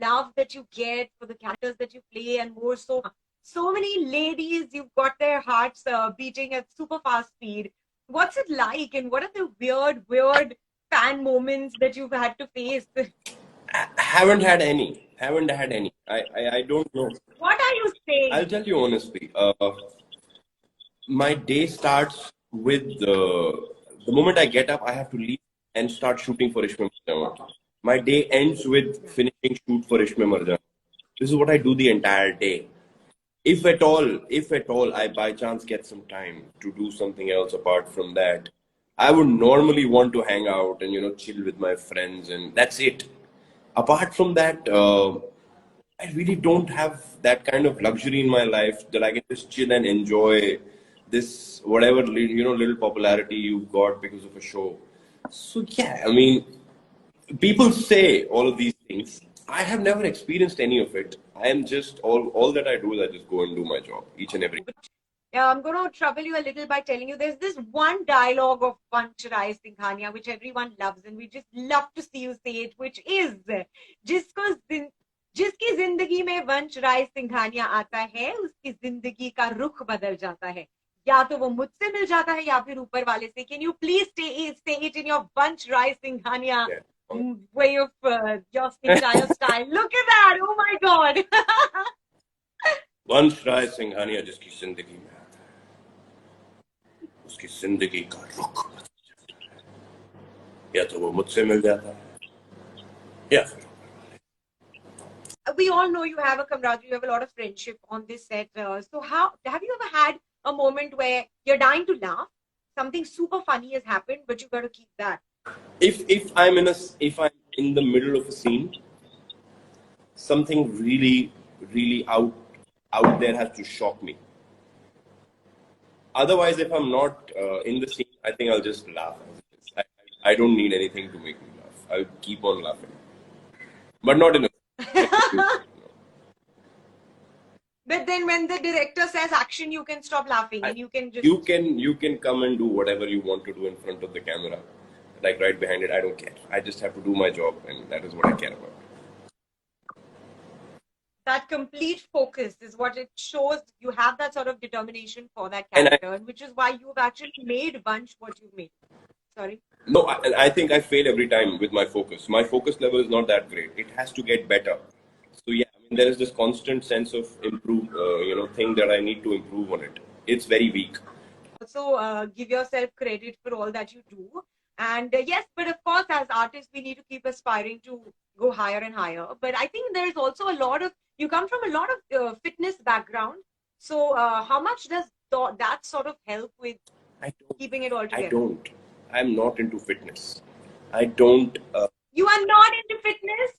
love that you get for the characters that you play, and more so many ladies, you've got their hearts beating at super fast speed. What's it like, and what are the weird fan moments that you've had to face? Haven't had any. Haven't had any. I don't know. What are you I'll saying? tell you honestly. My day starts with the moment I get up. I have to leave and start shooting for Ishme Marjan. My day ends with finishing shoot for Ishme Marjan. This is what I do the entire day. If at all, I by chance get some time to do something else apart from that, I would normally want to hang out and chill with my friends, and that's it. Apart from that, I really don't have that kind of luxury in my life that I can just chill and enjoy this whatever little popularity you've got because of a show. So yeah, I mean, people say all of these things. I have never experienced any of it. I am just all that I do is I just go and do my job each and every. I'm going to trouble you a little by telling you there's this one dialogue of Vancharai Singhania which everyone loves, and we just love to see you say it, which is जिसको जिसकी जिंदगी में वंश राय सिंघानिया आता है उसकी जिंदगी का रुख बदल जाता है, या तो वो मुझसे मिल जाता है या फिर ऊपर वाले से. Can you please say it in your Vansh Rai Singhania way of your entire style? Look at that! Oh my God! वंश राय सिंघानिया जिसकी जिंदगी में आता है उसकी जिंदगी का रुख बदल जाता है, या तो वो मुझसे मिल जाता है या फिर we all know you have a camaraderie, you have a lot of friendship on this set. So, how have you ever had a moment where you're dying to laugh? Something super funny has happened, but you got to keep that. If I'm in the middle of a scene, something really out there has to shock me. Otherwise, if I'm not in the scene, I think I'll just laugh. I don't need anything to make me laugh. I'll keep on laughing, but not in a. But then when the director says action, you can stop laughing and you can just. You can come and do whatever you want to do in front of the camera, like right behind it. I don't care. I just have to do my job, and that is what I care about. That complete focus is what it shows. You have that sort of determination for that character, and which is why you've actually made Vansh what you've made. Sorry. No, I think I fail every time with my focus. My focus level is not that great. It has to get better. So yeah, I mean, there is this constant sense of thing that I need to improve on it. It's very weak. Also, give yourself credit for all that you do. And yes, but of course, as artists, we need to keep aspiring to go higher and higher. But I think there's also you come from a lot of fitness background. So how much does that sort of help with keeping it all together? I don't. I'm not into fitness. I don't. You are not into fitness?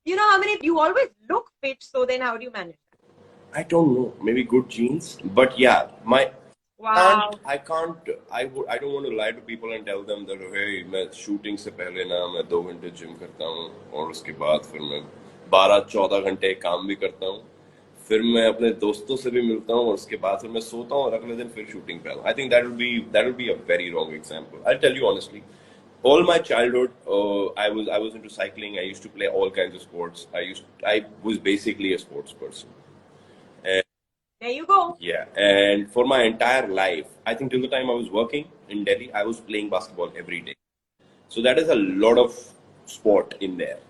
You know how many, you always look fit, so then how do you manage that? I don't know. Maybe good genes. But yeah, wow. I don't want to lie to people and tell them that hey, मैं shooting से पहले ना मैं 2 घंटे gym करता हूँ और उसके बाद फिर मैं 12-14 घंटे काम भी करता हूँ, फिर मैं अपने दोस्तों से भी मिलता हूँ और उसके बाद फिर मैं सोता हूँ और अगले दिन फिर शूटिंग पे. I think that will be a very wrong example. I'll tell you honestly. All my childhood, I was into cycling. I used to play all kinds of sports. I was basically a sports person. There you go. Yeah, and for my entire life, I think till the time I was working in Delhi, I was playing basketball every day. So that is a lot of sport in there.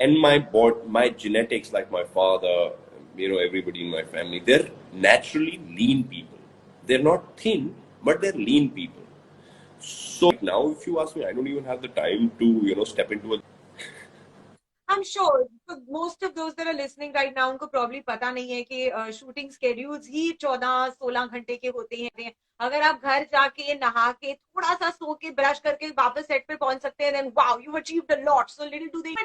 And my genetics, like my father, everybody in my family, they're naturally lean people. They're not thin, but they're lean people. So now, if you ask me, I don't even have the time to, step into a. I'm sure for most of those that are listening right now, उनको probably पता नहीं है कि shooting schedules ही 14-16 घंटे के होते हैं. अगर आप घर जाके नहा के थोड़ा सा सो के ब्रश करके वापस सेट पे पहुंच सकते हैं, then wow, you've achieved a lot. So little do they.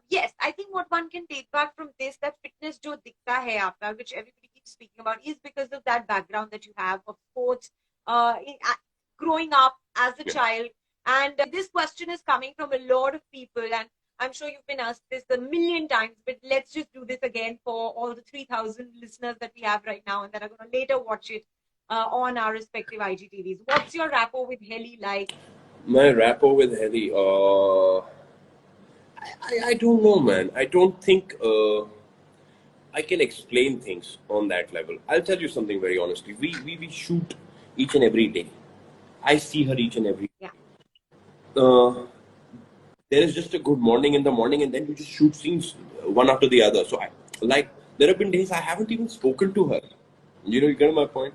Yes, I think what one can take back from this, that fitness जो दिखता है आपका, which everybody keeps speaking about, is because of that background that you have of sports, growing up as a child. And this question is coming from a lot of people, and I'm sure you've been asked this a million times, but let's just do this again for all the 3,000 listeners that we have right now and that are going to later watch it on our respective IGTVs. What's your rapport with Heli like? My rapport with Heli, I don't know, man. I don't think I can explain things on that level. I'll tell you something very honestly. We shoot each and every day. I see her each and every. Yeah. There is just a good morning in the morning, and then you just shoot scenes one after the other. So like there have been days I haven't even spoken to her. You get my point.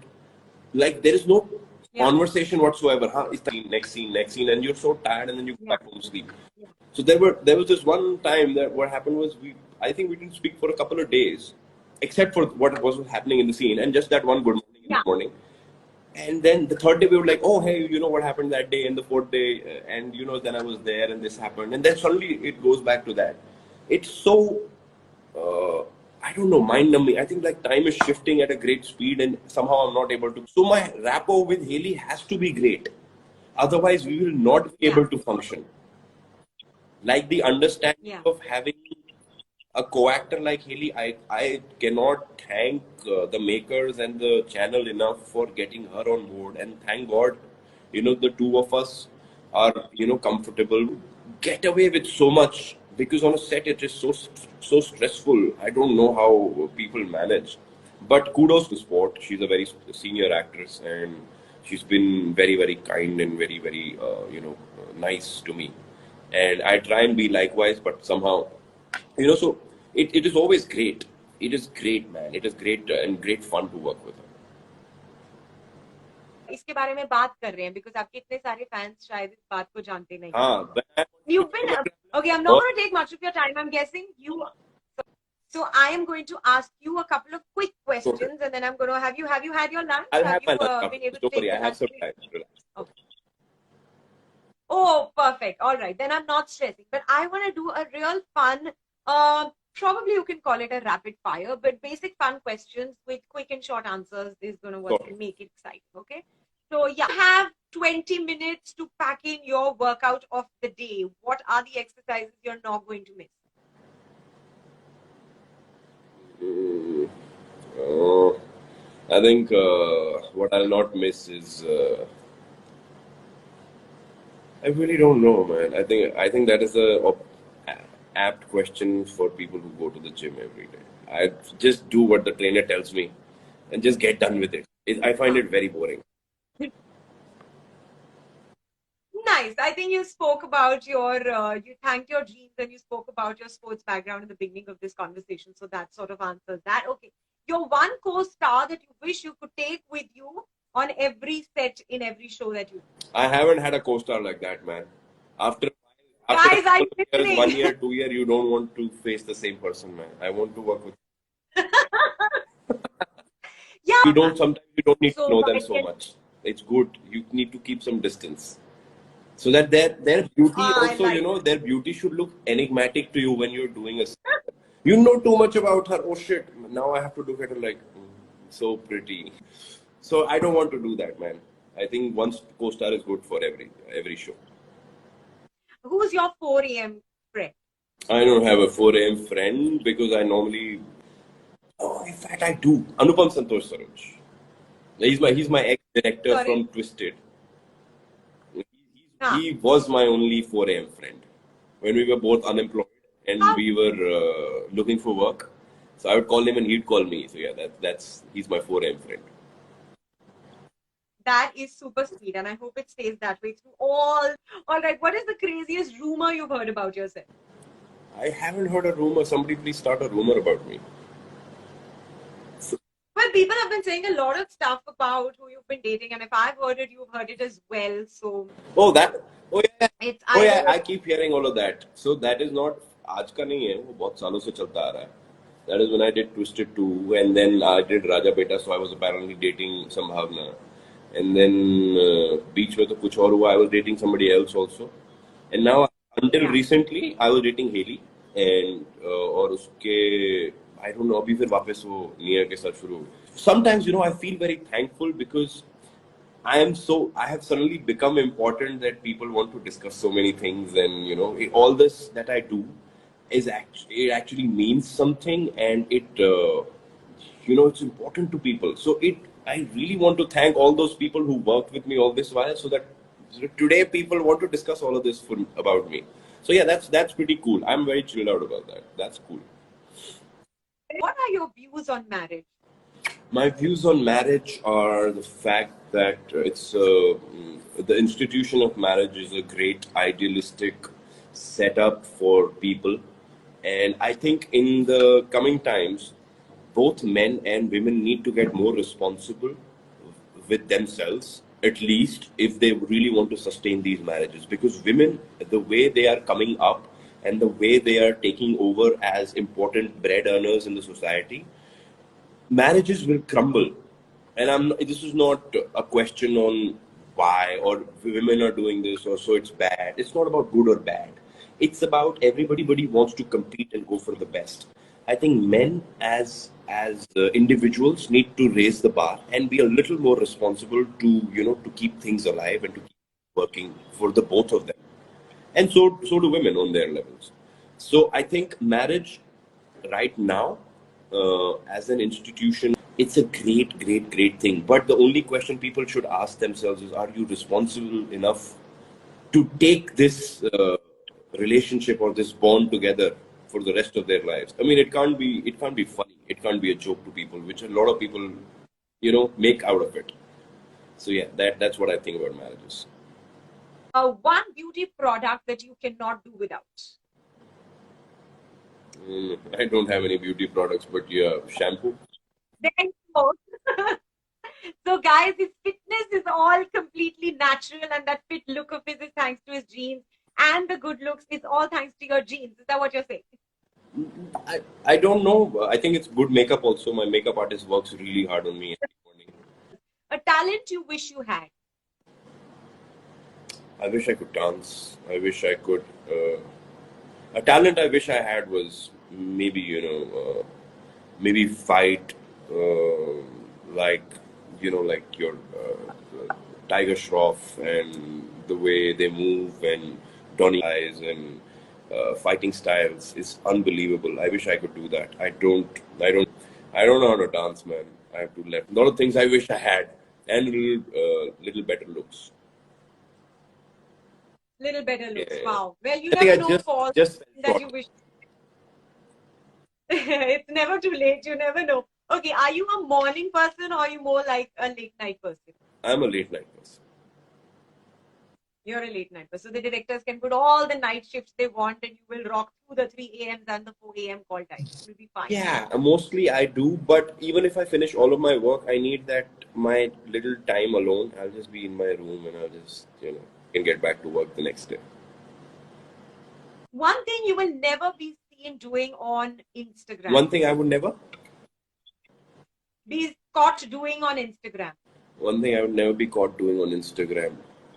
Like there is no Yeah. conversation whatsoever. Huh? It's next scene, and you're so tired, and then you go Yeah. back home sleep. Yeah. So there was this one time that what happened was I think we didn't speak for a couple of days, except for what was happening in the scene, and just that one good morning in Yeah. the morning. And then the third day we were like, oh hey, you know what happened that day, and the fourth day, and then I was there, and this happened, and then suddenly it goes back to that. It's so I don't know, mind numbing. I think like time is shifting at a great speed, and somehow I'm not able to. So my rapport with Haley has to be great, otherwise we will not be Yeah. able to function. Like the understanding Yeah. of having a co-actor like Haley, I cannot thank the makers and the channel enough for getting her on board. And thank God, the two of us are, comfortable. Get away with so much because on a set it is so stressful. I don't know how people manage. But kudos to Sport. She's a very senior actress and she's been very, very kind and very, very, nice to me. And I try and be likewise, but somehow so it is always great. It is great, man. It is great and great fun to work with her. इसके बारे में बात कर रहे हैं because आपके इतने सारे fans शायद इस बात को जानते नहीं. हाँ, You've been okay. I'm not going to take much of your time. I'm guessing you. So I am going to ask you a couple of quick questions, and then I'm going to have you had your lunch? I'll have my you lunch. been able to Don't take worry, I your have some lunch? time. Relax. Okay. Oh, perfect. All right, then I'm not stressing. But I want to do a real fun. Probably you can call it a rapid fire, but basic fun questions with quick and short answers is going to Sure. make it exciting. Okay. So yeah, you have 20 minutes to pack in your workout of the day. What are the exercises you're not going to miss? I think what I'll not miss is I really don't know, man. I think that is a apt question for people who go to the gym every day. I just do what the trainer tells me and just get done with it. I find it very boring. Nice. I think you spoke about you thanked your dreams and you spoke about your sports background in the beginning of this conversation. So that sort of answers that. Okay. Your one co-star that you wish you could take with you on every set in every show that you do. I haven't had a co-star like that, man. After Guys, I'm years, listening. 1 year, 2 year, you don't want to face the same person, man. I want to work with. Yeah. Sometimes you don't need So, to know but them I so can- much. It's good. You need to keep some distance. So that their beauty I also, like their beauty should look enigmatic to you when you're doing a. You know too much about her. Oh shit! Now I have to look at her like so pretty. So I don't want to do that, man. I think one co-star is good for every show. Who's your 4 a.m. friend? I don't have a 4 a.m. friend because I normally. Oh, in fact, I do. Anupam Santosh Saroj. He's my ex-director Sorry? from Twisted. Ah. He was my only 4 a.m. friend when we were both unemployed and we were looking for work. So I would call him and he'd call me. So yeah, he's my 4 a.m. friend. That is super sweet, and I hope it stays that way through all. All right, what is the craziest rumor you've heard about yourself? I haven't heard a rumor. Somebody please start a rumor about me. Well, people have been saying a lot of stuff about who you've been dating, and if I've heard it, you've heard it as well. So Oh, that. Oh yeah. it's Oh yeah. either I keep hearing all of that. So that is not आज का नहीं है. वो बहुत सालों से चलता आ रहा है. That is when I did Twisted 2, and then I did Raja Beta. So I was apparently dating Sambhavna, and then बीच में तो कुछ और हुआ. I was dating somebody else also, and now until recently I was dating Haley, and और उसके I don't know अभी फिर वापस वो नियर के साथ शुरू. Sometimes I feel very thankful because I have suddenly become important that people want to discuss so many things, and all this that I do is actually means something, and it it's important to people. So I really want to thank all those people who worked with me all this while, so that today people want to discuss all of this about me. So yeah, that's pretty cool. I'm very chilled out about that. That's cool. What are your views on marriage? My views on marriage are the fact that the institution of marriage is a great idealistic setup for people, and I think in the coming times, both men and women need to get more responsible with themselves, at least if they really want to sustain these marriages. Because women, the way they are coming up and the way they are taking over as important bread earners in the society, marriages will crumble. And this is not a question on why or women are doing this or so it's bad. It's not about good or bad. It's about everybody wants to compete and go for the best. I think men as individuals need to raise the bar and be a little more responsible to to keep things alive and to keep working for the both of them. And so do women on their levels. So I think marriage right now, as an institution, it's a great thing. But the only question people should ask themselves is, are you responsible enough to take this relationship or this bond together for the rest of their lives? I mean, it can't be funny. It can't be a joke to people, which a lot of people, make out of it. So yeah, that's what I think about marriages. One beauty product that you cannot do without. I don't have any beauty products, but yeah, shampoo. There you go. So, guys, his fitness is all completely natural, and that fit look of his is thanks to his genes, and the good looks is all thanks to your genes. Is that what you're saying? I don't know. I think it's good makeup also. My makeup artist works really hard on me every morning. A talent you wish you had. I wish I could dance. I wish I could. A talent I wish I had was maybe, maybe fight, like, like your Tiger Shroff and the way they move and Donny eyes and fighting styles is unbelievable. I wish I could do that. I don't know how to dance, man. I have to let a lot of things I wish I had and little better looks. Little better looks. Yeah. Wow. Well, you I think never I know for all just that fell you short. wish. It's never too late. You never know. Okay, are you a morning person or are you more like a late night person? I'm a late night person. You're a late night person. So the directors can put all the night shifts they want and you will rock through the 3 a.m. and the 4 a.m. call time. It will be fine. Yeah, mostly I do, but even if I finish all of my work, I need that my little time alone. I'll just be in my room and I'll just, can get back to work the next day. One thing you will never be seen doing on Instagram. One thing I would never, Be caught doing on Instagram. one thing I would never be caught doing on Instagram.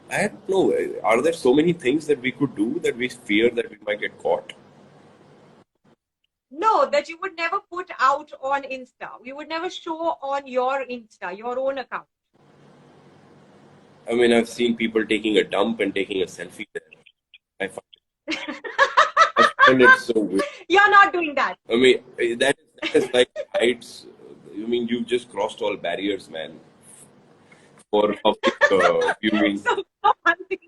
I don't know. Are there so many things that we could do that we fear that we might get caught? No, that you would never put out on Insta. You would never show on your Insta, your own account. I mean, I've seen people taking a dump and taking a selfie there. I find it so weird. You're not doing that. I mean, that is like heights. I mean, you've just crossed all barriers, man, for public viewing. So, one thing,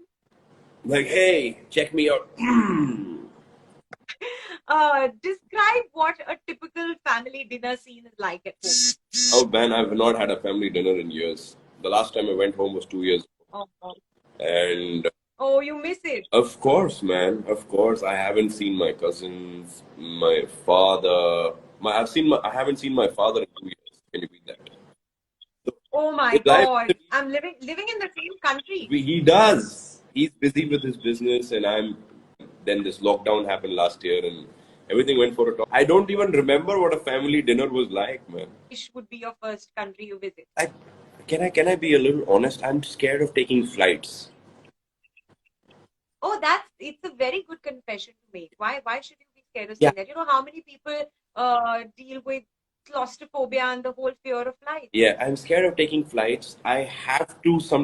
Like, hey, check me out. describe what a typical family dinner scene is like at home. Oh, man, I've not had a family dinner in years. The last time I went home was 2 years ago. Oh, And oh, you miss it. of course, man, of course, I haven't seen my cousins, my father. I haven't seen my father in 2 years. Can you beat that? Oh my His life- God. I'm living in the same country. He does. He's busy with his business, and then this lockdown happened last year, and everything went for a toss. I don't even remember what a family dinner was like, man. Which would be your first country you visit? Can I be a little honest? I'm scared of taking flights. Oh, it's a very good confession to make. Why should you be scared of Yeah. saying that? You know how many people deal with claustrophobia and the whole fear of flight? Yeah, I'm scared of taking flights. I have to